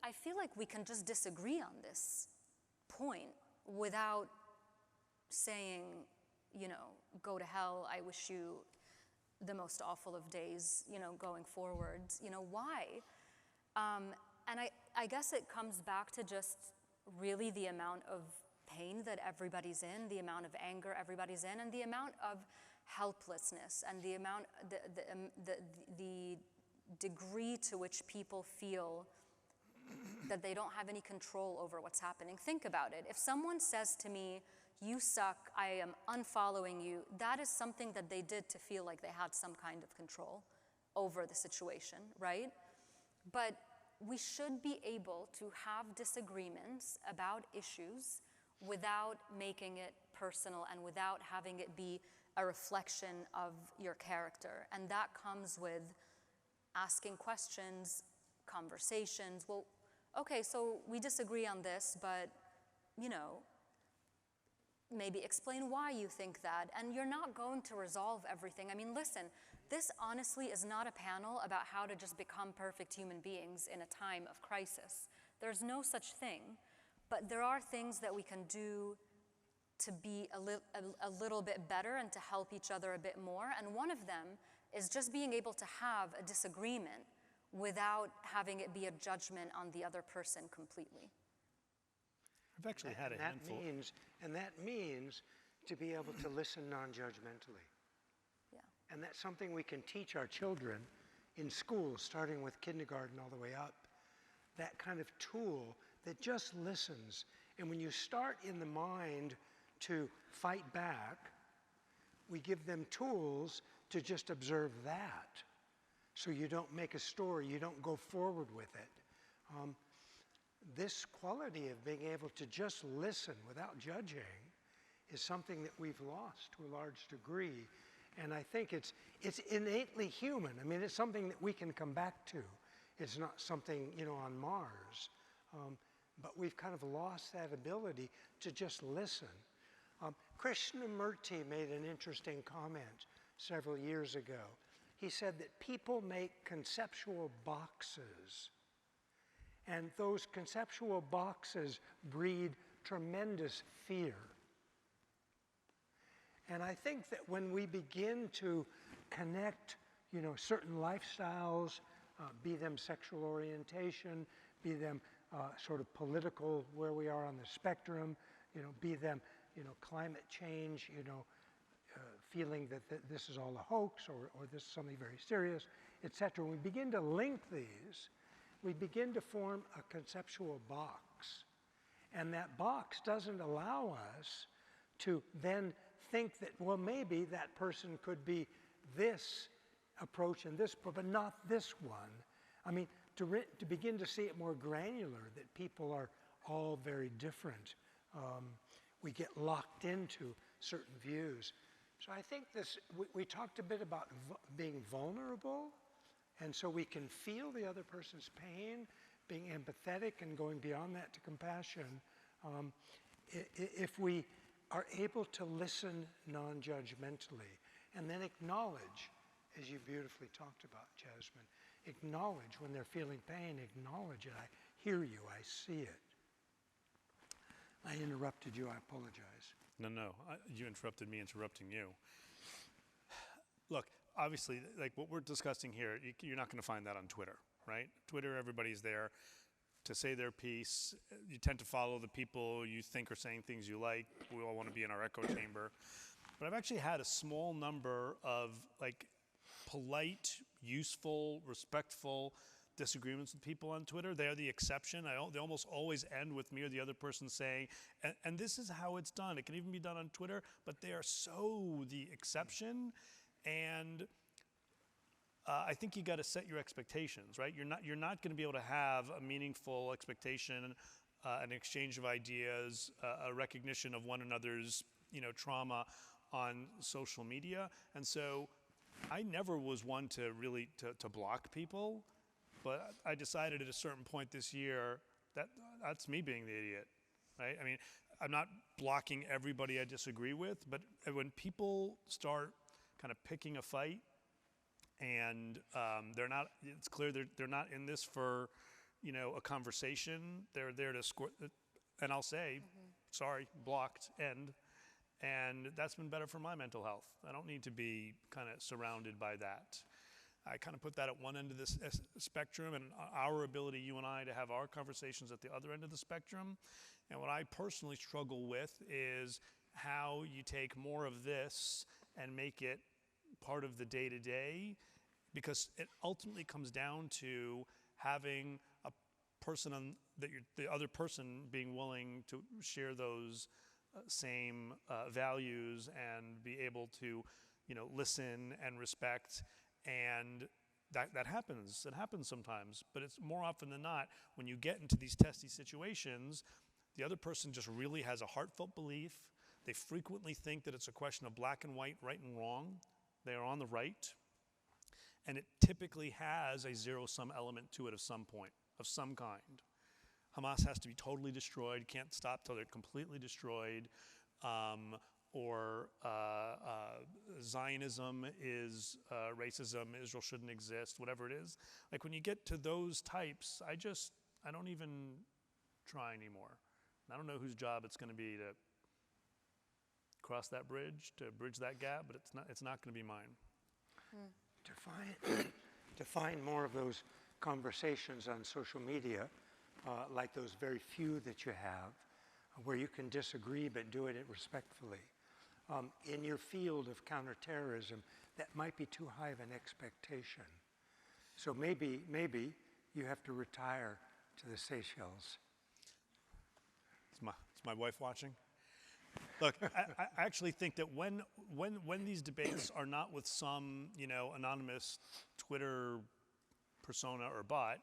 I feel like we can just disagree on this point without saying, go to hell, I wish you the most awful of days, going forward. Why? And I guess it comes back to just really the amount of pain that everybody's in, the amount of anger everybody's in, and the amount of helplessness and the amount, the degree to which people feel that they don't have any control over what's happening. Think about it. If someone says to me, "You suck, I am unfollowing you," that is something that they did to feel like they had some kind of control over the situation, right? But we should be able to have disagreements about issues without making it personal and without having it be a reflection of your character. And that comes with asking questions, conversations. Well, okay, so we disagree on this, but, you know, maybe explain why you think that. And you're not going to resolve everything. I mean, listen, this honestly is not a panel about how to just become perfect human beings in a time of crisis. There's no such thing. But there are things that we can do to be a little bit better and to help each other a bit more. And one of them is just being able to have a disagreement without having it be a judgment on the other person completely. I've actually had a handful. And that means to be able to listen non-judgmentally. Yeah. And that's something we can teach our children in school, starting with kindergarten all the way up. That kind of tool that just listens. And when you start in the mind to fight back, we give them tools to just observe that. So you don't make a story, you don't go forward with it. This quality of being able to just listen without judging is something that we've lost to a large degree. And I think it's innately human. I mean, it's something that we can come back to. It's not something, you know, on Mars. But we've kind of lost that ability to just listen. Krishnamurti made an interesting comment several years ago. He said that people make conceptual boxes, and those conceptual boxes breed tremendous fear. And I think that when we begin to connect, you know, certain lifestyles, be them sexual orientation, be them sort of political, where we are on the spectrum, you know, be them, you know, climate change, you know, feeling that this is all a hoax or this is something very serious, etc. When we begin to link these, we begin to form a conceptual box. And that box doesn't allow us to then think that, well, maybe that person could be this approach and this, but not this one. I mean, to begin to see it more granular, that people are all very different. We get locked into certain views. So I think this, we talked a bit about being vulnerable, and so we can feel the other person's pain, being empathetic and going beyond that to compassion. If we are able to listen non-judgmentally and then acknowledge, as you beautifully talked about, Jasmine, acknowledge when they're feeling pain, acknowledge it. I hear you, I see it. I interrupted you, I apologize. No, you interrupted me interrupting you. Look, obviously, like what we're discussing here, you're not going to find that on Twitter, right? Twitter, everybody's there to say their piece. You tend to follow the people you think are saying things you like. We all want to be in our echo chamber. But I've actually had a small number of like polite, useful, respectful disagreements with people on Twitter. They're the exception. They almost always end with me or the other person saying, and this is how it's done. It can even be done on Twitter, but they are so the exception. And I think you got to set your expectations, right? You're not going to be able to have a meaningful expectation, an exchange of ideas, a recognition of one another's, you know, trauma on social media. And so I never was one to really to block people. But I decided at a certain point this year that that's me being the idiot, right? I mean, I'm not blocking everybody I disagree with, but when people start kind of picking a fight and they're not, it's clear they're not in this for, you know, a conversation. They're there to score, and I'll say, sorry, blocked, end. And that's been better for my mental health. I don't need to be kind of surrounded by that. I kind of put that at one end of this spectrum, and our ability, you and I, to have our conversations at the other end of the spectrum. And what I personally struggle with is how you take more of this and make it part of the day-to-day, because it ultimately comes down to having a person the other person being willing to share those same values and be able to, listen and respect. And that happens. It happens sometimes, but it's more often than not when you get into these testy situations, the other person just really has a heartfelt belief. They frequently think that it's a question of black and white, right and wrong. They are on the right. And it typically has a zero-sum element to it of some point, of some kind. Hamas has to be totally destroyed, can't stop till they're completely destroyed, or Zionism is racism, Israel shouldn't exist, whatever it is. Like when you get to those types, I don't even try anymore. I don't know whose job it's going to be to cross that bridge, to bridge that gap, but it's not going to be mine. To find more of those conversations on social media, like those very few that you have, where you can disagree but do it respectfully. In your field of counterterrorism, that might be too high of an expectation. So maybe you have to retire to the Seychelles. Is my wife watching? Look, I actually think that when these debates are not with some, anonymous Twitter persona or bot,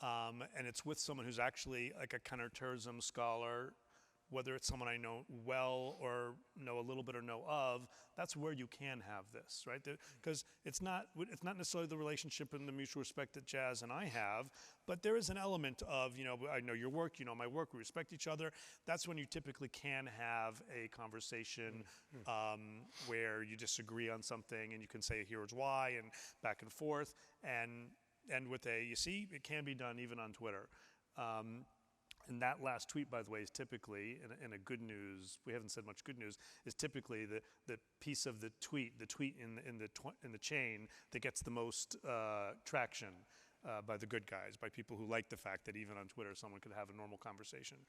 and it's with someone who's actually like a counterterrorism scholar, whether it's someone I know well or know a little bit or know of, that's where you can have this, right? Because it's not necessarily the relationship and the mutual respect that Jazz and I have, but there is an element of, I know your work, you know my work, we respect each other. That's when you typically can have a conversation where you disagree on something and you can say, here's why, and back and forth, and with you see, it can be done even on Twitter. And that last tweet, by the way, is typically, in a good news, we haven't said much good news, is typically the piece of the tweet in the chain that gets the most traction by the good guys, by people who like the fact that even on Twitter someone could have a normal conversation.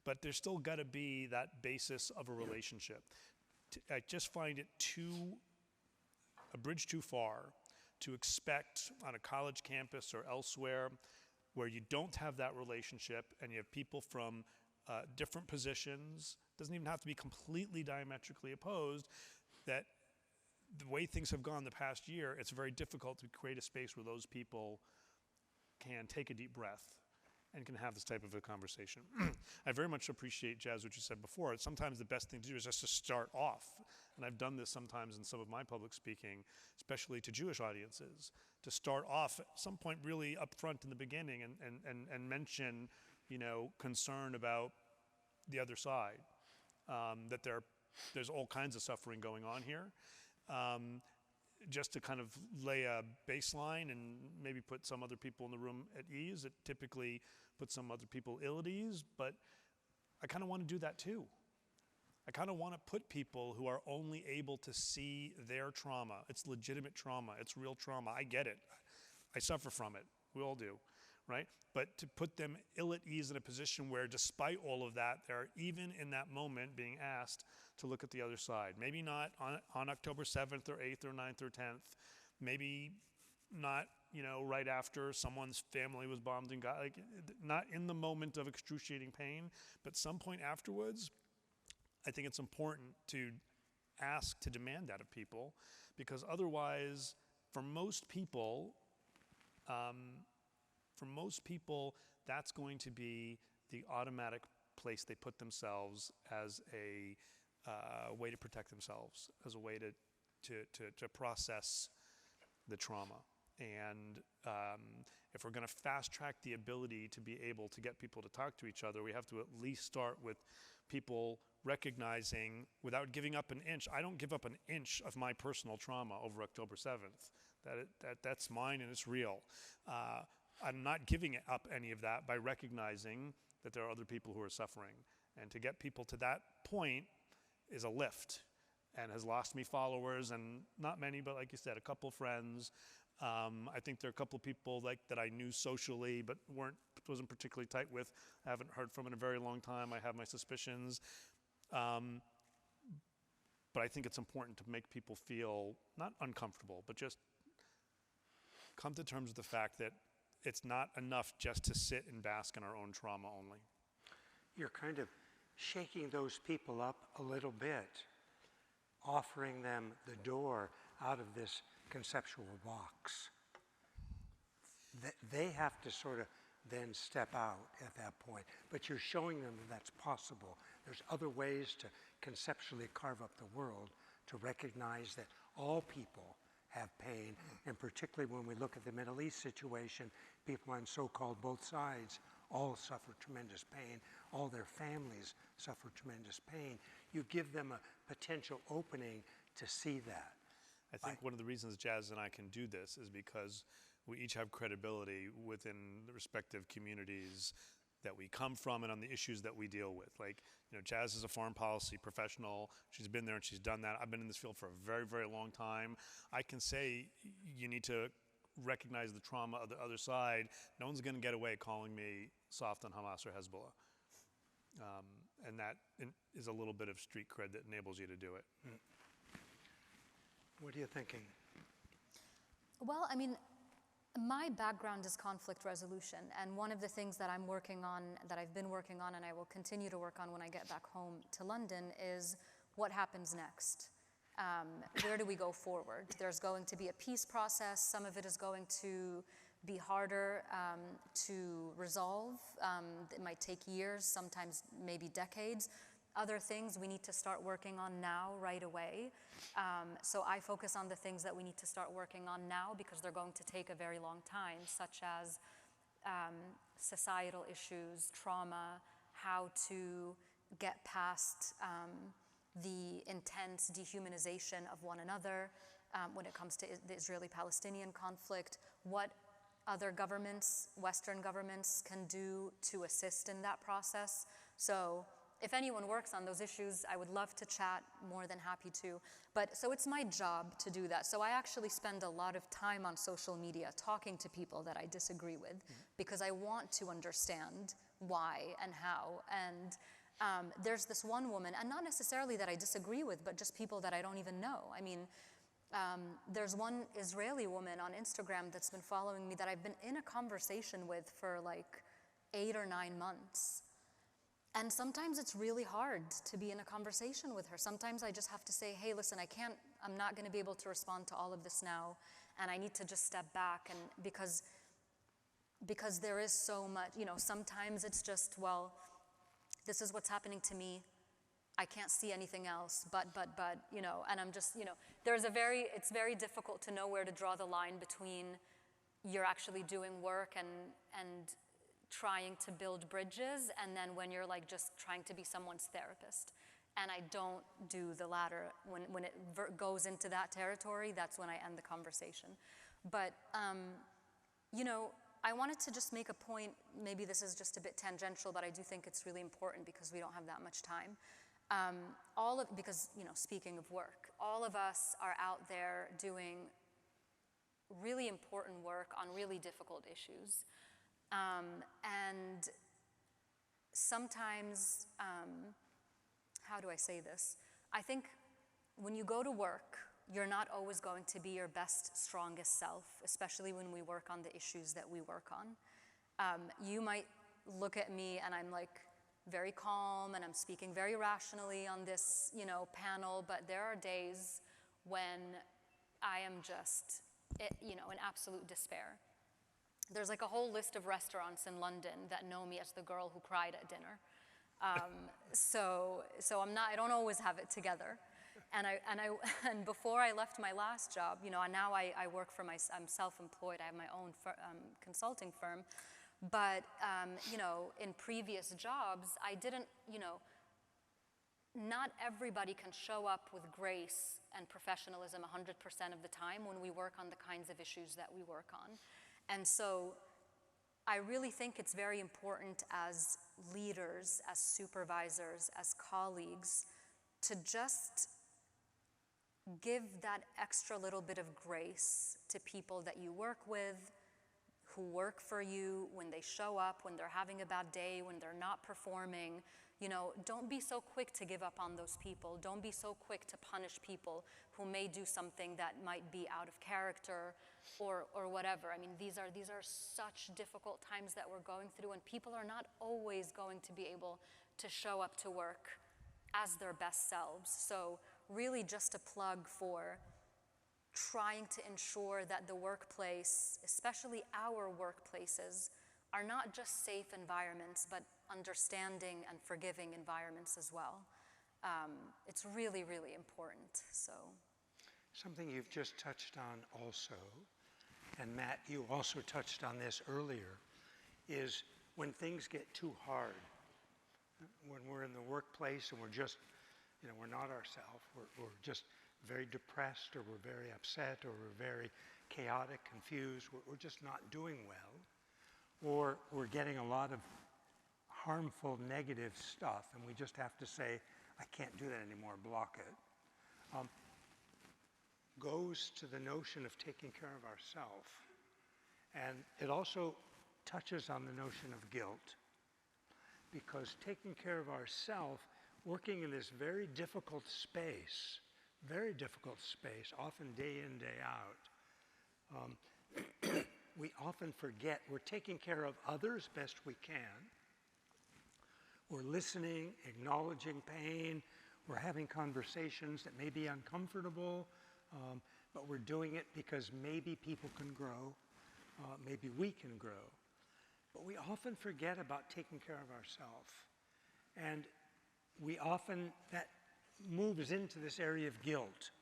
But there's still got to be that basis of a relationship. I just find it a bridge too far to expect on a college campus or elsewhere where you don't have that relationship and you have people from different positions, doesn't even have to be completely diametrically opposed, that the way things have gone the past year, it's very difficult to create a space where those people can take a deep breath and can have this type of a conversation. I very much appreciate, Jazz, what you said before. Sometimes the best thing to do is just to start off. And I've done this sometimes in some of my public speaking, especially to Jewish audiences, to start off at some point really up front in the beginning and mention, concern about the other side, that there's all kinds of suffering going on here. Just to kind of lay a baseline and maybe put some other people in the room at ease. It typically puts some other people ill at ease, but I kind of want to do that too. I kind of want to put people who are only able to see their trauma. It's legitimate trauma. It's real trauma. I get it. I suffer from it. We all do, right? But to put them ill at ease in a position where despite all of that, they're even in that moment being asked to look at the other side. Maybe not on October 7th or 8th or 9th or 10th. Maybe not, right after someone's family was bombed and got, not in the moment of excruciating pain, but some point afterwards. I think it's important to ask, to demand that of people, because otherwise, for most people, that's going to be the automatic place they put themselves as a way to protect themselves, as a way to process the trauma. And if we're going to fast track the ability to be able to get people to talk to each other, we have to at least start with people recognizing, without giving up an inch. I don't give up an inch of my personal trauma over October 7th. That's mine and it's real. I'm not giving up any of that by recognizing that there are other people who are suffering. And to get people to that point is a lift, and has lost me followers, and not many, but like you said, a couple friends. I think there are a couple of people that I knew socially but wasn't particularly tight with. I haven't heard from in a very long time. I have my suspicions. But but I think it's important to make people feel not uncomfortable, but just come to terms with the fact that it's not enough just to sit and bask in our own trauma only. You're kind of shaking those people up a little bit, offering them the door out of this conceptual box. They have to sort of then step out at that point, but you're showing them that that's possible. There's other ways to conceptually carve up the world, to recognize that all people have pain, and particularly when we look at the Middle East situation, people on so-called both sides all suffer tremendous pain. All their families suffer tremendous pain. You give them a potential opening to see that. I think one of the reasons Jazz and I can do this is because we each have credibility within the respective communities that we come from and on the issues that we deal with. Like, you know, Jazz is a foreign policy professional. She's been there and she's done that. I've been in this field for a very, very long time. I can say you need to recognize the trauma of the other side. No one's going to get away calling me soft on Hamas or Hezbollah. And that is a little bit of street cred that enables you to do it. What are you thinking? Well, I mean, my background is conflict resolution, and one of the things that I'm working on, that I've been working on, and I will continue to work on when I get back home to London, is what happens next. Where do we go forward? There's going to be a peace process. Some of it is going to be harder to resolve. It might take years, sometimes maybe decades. Other things we need to start working on now, right away. So I focus on the things that we need to start working on now because they're going to take a very long time, such as societal issues, trauma, how to get past the intense dehumanization of one another when it comes to the Israeli-Palestinian conflict, what other governments, Western governments, can do to assist in that process. So if anyone works on those issues, I would love to chat, more than happy to. But so it's my job to do that. So I actually spend a lot of time on social media talking to people that I disagree with because I want to understand why and how. And there's this one woman, and not necessarily that I disagree with, but just people that I don't even know. I mean, there's one Israeli woman on Instagram that's been following me that I've been in a conversation with for like 8 or 9 months. And sometimes it's really hard to be in a conversation with her. Sometimes I just have to say, hey, listen, I'm not gonna be able to respond to all of this now, and I need to just step back, and because there is so much, you know, sometimes it's just, well, this is what's happening to me. I can't see anything else, but, you know, and I'm just, you know, it's very difficult to know where to draw the line between you're actually doing work and trying to build bridges, and then when you're like just trying to be someone's therapist. And I don't do the latter. When it goes into that territory, that's when I end the conversation. But, you know, I wanted to just make a point, maybe this is just a bit tangential, but I do think it's really important because we don't have that much time. Because, you know, speaking of work, all of us are out there doing really important work on really difficult issues. And sometimes, how do I say this? I think when you go to work, you're not always going to be your best, strongest self, especially when we work on the issues that we work on. You might look at me and I'm like very calm and I'm speaking very rationally on this, you know, panel, but there are days when I am just, you know, in absolute despair. There's like a whole list of restaurants in London that know me as the girl who cried at dinner. So I don't always have it together. And before I left my last job, you know, and now I work for I'm self-employed, I have my own consulting firm. But, you know, in previous jobs, I didn't, you know, not everybody can show up with grace and professionalism 100% of the time when we work on the kinds of issues that we work on. And so I really think it's very important as leaders, as supervisors, as colleagues, to just give that extra little bit of grace to people that you work with, who work for you, when they show up, when they're having a bad day, when they're not performing. You know, don't be so quick to give up on those people. Don't be so quick to punish people who may do something that might be out of character or whatever. I mean, these are such difficult times that we're going through, and people are not always going to be able to show up to work as their best selves. So really just a plug for trying to ensure that the workplace, especially our workplaces, are not just safe environments, but understanding and forgiving environments as well. It's really, really important, so. Something you've just touched on also, and Matt, you also touched on this earlier, is when things get too hard, when we're in the workplace and we're just, you know, we're not ourselves, we're just very depressed, or we're very upset, or we're very chaotic, confused, we're just not doing well, or we're getting a lot of harmful, negative stuff, and we just have to say, I can't do that anymore, block it, goes to the notion of taking care of ourselves. And it also touches on the notion of guilt, because taking care of ourselves, working in this very difficult space, often day in, day out, we often forget we're taking care of others best we can. We're listening, acknowledging pain, we're having conversations that may be uncomfortable, but we're doing it because maybe people can grow, maybe we can grow. But we often forget about taking care of ourselves. And we often, that moves into this area of guilt.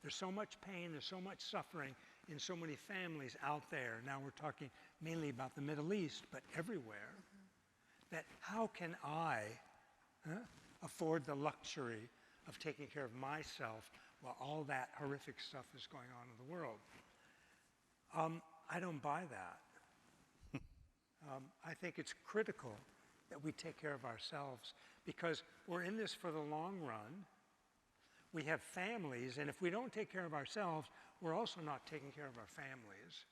There's so much pain, there's so much suffering in so many families out there. Now we're talking mainly about the Middle East, but everywhere. That how can I afford the luxury of taking care of myself while all that horrific stuff is going on in the world? I don't buy that. I think it's critical that we take care of ourselves, because we're in this for the long run. We have families, and if we don't take care of ourselves, we're also not taking care of our families.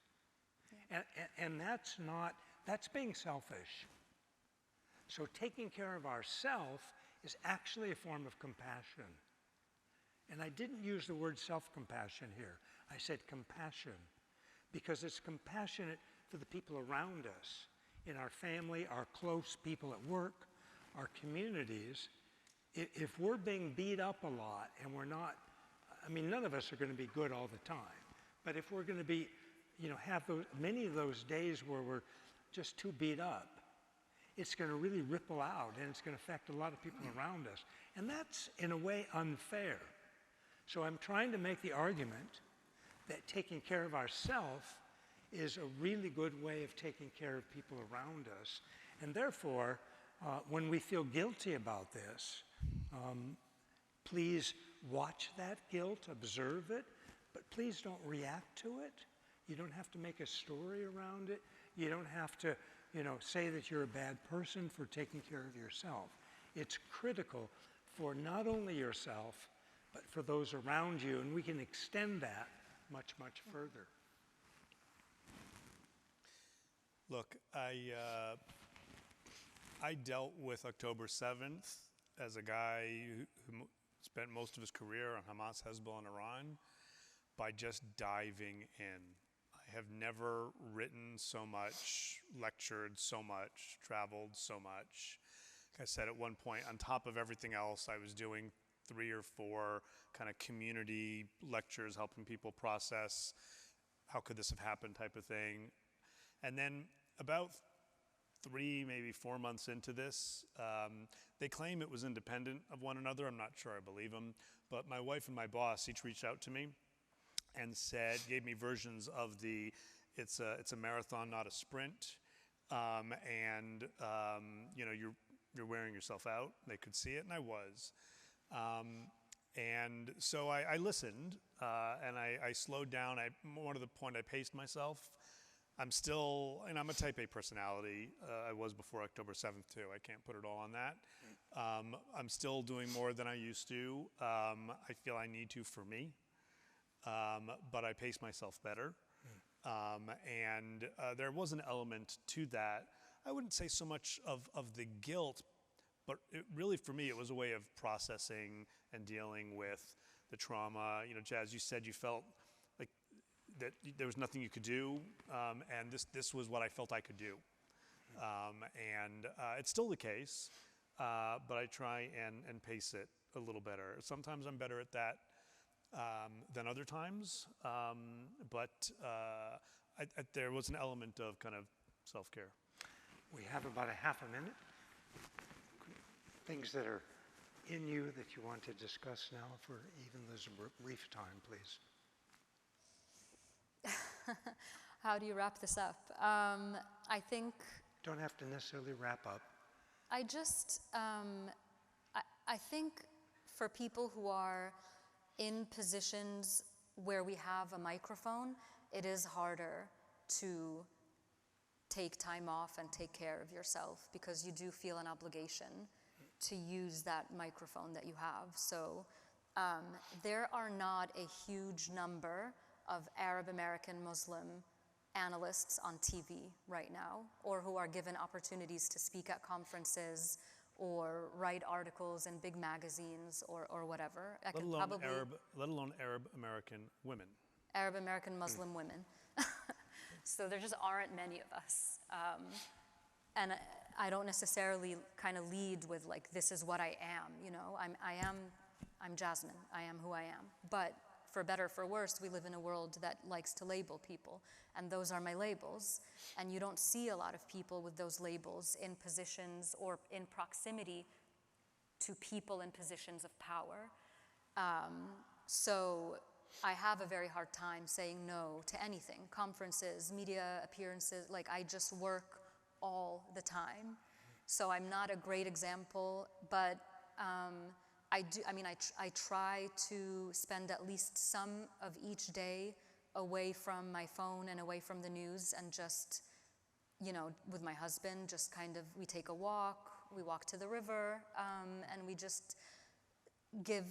Yeah. And that's being selfish. So taking care of ourselves is actually a form of compassion. And I didn't use the word self-compassion here. I said compassion, because it's compassionate for the people around us, in our family, our close people at work, our communities. If we're being beat up a lot and we're not, I mean, none of us are going to be good all the time. But if we're going to be, you know, have many of those days where we're just too beat up, it's going to really ripple out, and it's going to affect a lot of people around us. And that's, in a way, unfair. So I'm trying to make the argument that taking care of ourselves is a really good way of taking care of people around us. And therefore, when we feel guilty about this, please watch that guilt, observe it, but please don't react to it. You don't have to make a story around it. You don't have to, you know, say that you're a bad person for taking care of yourself. It's critical for not only yourself, but for those around you, and we can extend that much, much further. Look, I dealt with October 7th as a guy who spent most of his career on Hamas, Hezbollah, and Iran by just diving in. I have never written so much, lectured so much, traveled so much. Like I said at one point, on top of everything else, I was doing 3 or 4 kind of community lectures, helping people process how could this have happened type of thing. And then about 3, maybe 4 months into this, they claim it was independent of one another. I'm not sure I believe them. But my wife and my boss each reached out to me and gave me versions of it's a marathon, not a sprint. You know, you're wearing yourself out. They could see it, and I was. And so I listened, and I slowed down. More to the point, I paced myself. I'm still, and I'm a type A personality. I was before October 7th too. I can't put it all on that. I'm still doing more than I used to. I feel I need to for me, but I pace myself better. There was an element to that. I wouldn't say so much of the guilt, but it really, for me, it was a way of processing and dealing with the trauma. You know, Jazz, you said you felt like that there was nothing you could do, and this was what I felt I could do. And it's still the case, but I try and pace it a little better. Sometimes I'm better at that than other times, but there was an element of kind of self-care. We have about a half a minute. Things that are in you that you want to discuss now for even this brief time, please. How do you wrap this up? I think Don't have to necessarily wrap up. I just, I think for people who are in positions where we have a microphone, it is harder to take time off and take care of yourself because you do feel an obligation to use that microphone that you have. So there are not a huge number of Arab American Muslim analysts on TV right now, or who are given opportunities to speak at conferences or write articles in big magazines or whatever. Let alone Arab American women. Arab American Muslim women. So there just aren't many of us. And I don't necessarily kind of lead with like, this is what I am, you know. I'm Jasmine, I am who I am. But for better or for worse, we live in a world that likes to label people, and those are my labels. And you don't see a lot of people with those labels in positions or in proximity to people in positions of power. So I have a very hard time saying no to anything, conferences, media appearances, like I just work all the time. So I'm not a great example, but I try to spend at least some of each day away from my phone and away from the news, and just, you know, with my husband, just kind of, we take a walk, we walk to the river, and we just give,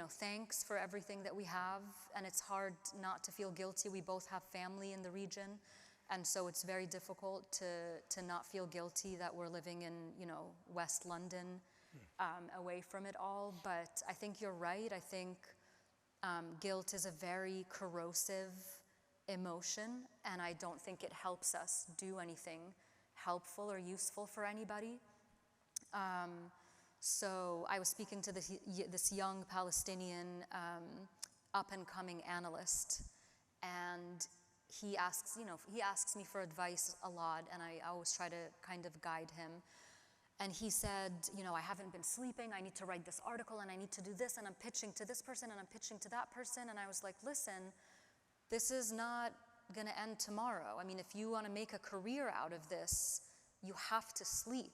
thanks for everything that we have. And it's hard not to feel guilty. We both have family in the region, and so it's very difficult to not feel guilty that we're living in, West London, away from it all. But I think you're right. I think guilt is a very corrosive emotion, and I don't think it helps us do anything helpful or useful for anybody. So I was speaking to this young Palestinian up-and-coming analyst, and he asks me for advice a lot, and I always try to kind of guide him. And he said, I haven't been sleeping, I need to write this article, and I need to do this, and I'm pitching to this person, and I'm pitching to that person. And I was like, listen, this is not gonna end tomorrow. I mean, if you wanna make a career out of this, you have to sleep.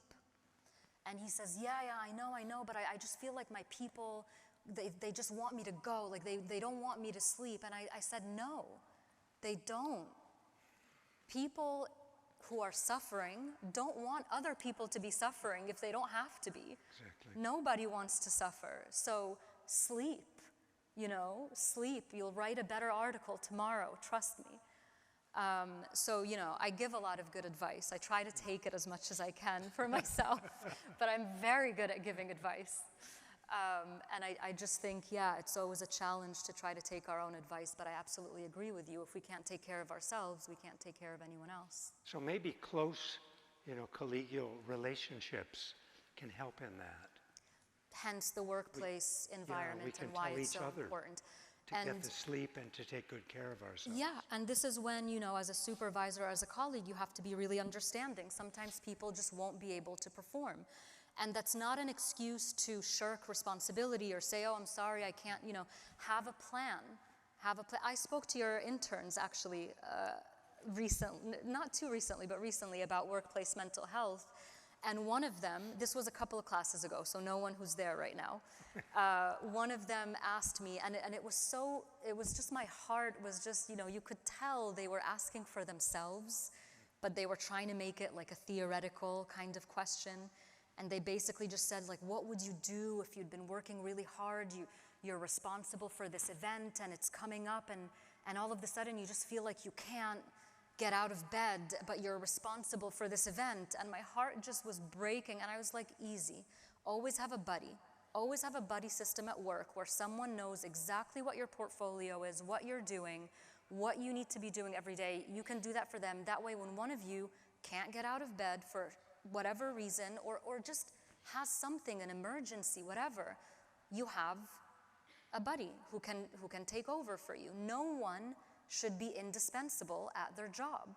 And he says, yeah, I know, but I just feel like my people, they just want me to go, like they don't want me to sleep. And I said, no, they don't. People who are suffering don't want other people to be suffering if they don't have to be. Exactly. Nobody wants to suffer. So sleep, sleep. You'll write a better article tomorrow, trust me. So, I give a lot of good advice. I try to take it as much as I can for myself, but I'm very good at giving advice. And I just think, it's always a challenge to try to take our own advice, but I absolutely agree with you. If we can't take care of ourselves, we can't take care of anyone else. So maybe close, collegial relationships can help in that. Hence the workplace environment and why it's so important. To get the sleep and to take good care of ourselves. Yeah, and this is when, as a supervisor, as a colleague, you have to be really understanding. Sometimes people just won't be able to perform. And that's not an excuse to shirk responsibility or say, oh, I'm sorry, I can't, have a plan. I spoke to your interns, actually, not too recently, but recently, about workplace mental health. And one of them, this was a couple of classes ago, so no one who's there right now. One of them asked me, and it was just my heart was just, you could tell they were asking for themselves, but they were trying to make it like a theoretical kind of question. And they basically just said, like, what would you do if you'd been working really hard? You're responsible for this event, and it's coming up, and all of a sudden you just feel like you can't get out of bed, but you're responsible for this event. And my heart just was breaking. And I was like, easy. Always have a buddy. Always have a buddy system at work where someone knows exactly what your portfolio is, what you're doing, what you need to be doing every day. You can do that for them. That way, when one of you can't get out of bed for whatever reason, or just has something, an emergency, whatever, you have a buddy who can take over for you. No one should be indispensable at their job.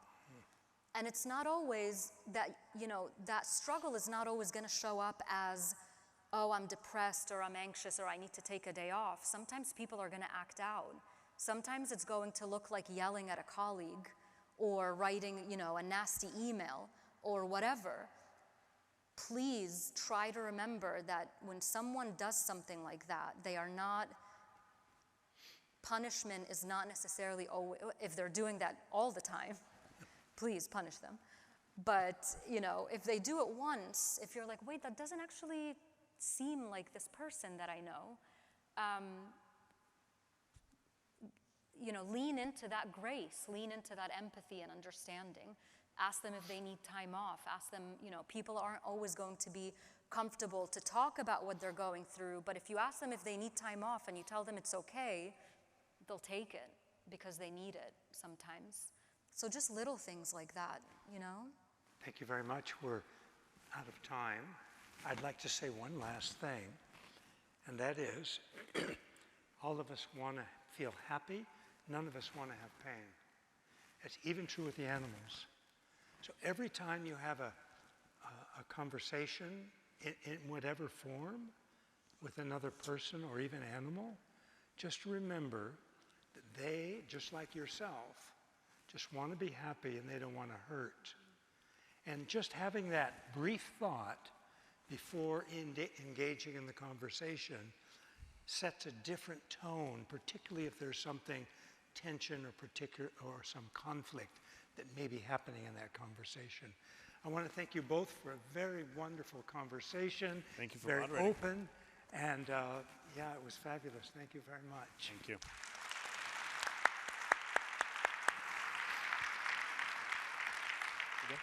And it's not always that, that struggle is not always going to show up as, oh, I'm depressed or I'm anxious or I need to take a day off. Sometimes people are going to act out. Sometimes it's going to look like yelling at a colleague or writing, a nasty email or whatever. Please try to remember that when someone does something like that, punishment is not necessarily always, if they're doing that all the time, please punish them. But, if they do it once, if you're like, wait, that doesn't actually seem like this person that I know, lean into that grace, lean into that empathy and understanding. Ask them if they need time off. Ask them, people aren't always going to be comfortable to talk about what they're going through, but if you ask them if they need time off and you tell them it's okay, they'll take it because they need it sometimes. So just little things like that, Thank you very much. We're out of time. I'd like to say one last thing, and that is all of us want to feel happy. None of us want to have pain. It's even true with the animals. So every time you have a conversation in whatever form with another person or even animal, just remember that they, just like yourself, just want to be happy and they don't want to hurt. And just having that brief thought before engaging in the conversation sets a different tone, particularly if there's something tension or some conflict that may be happening in that conversation. I want to thank you both for a very wonderful conversation. Thank you for very moderating. open, and yeah, it was fabulous. Thank you very much. Thank you. Okay.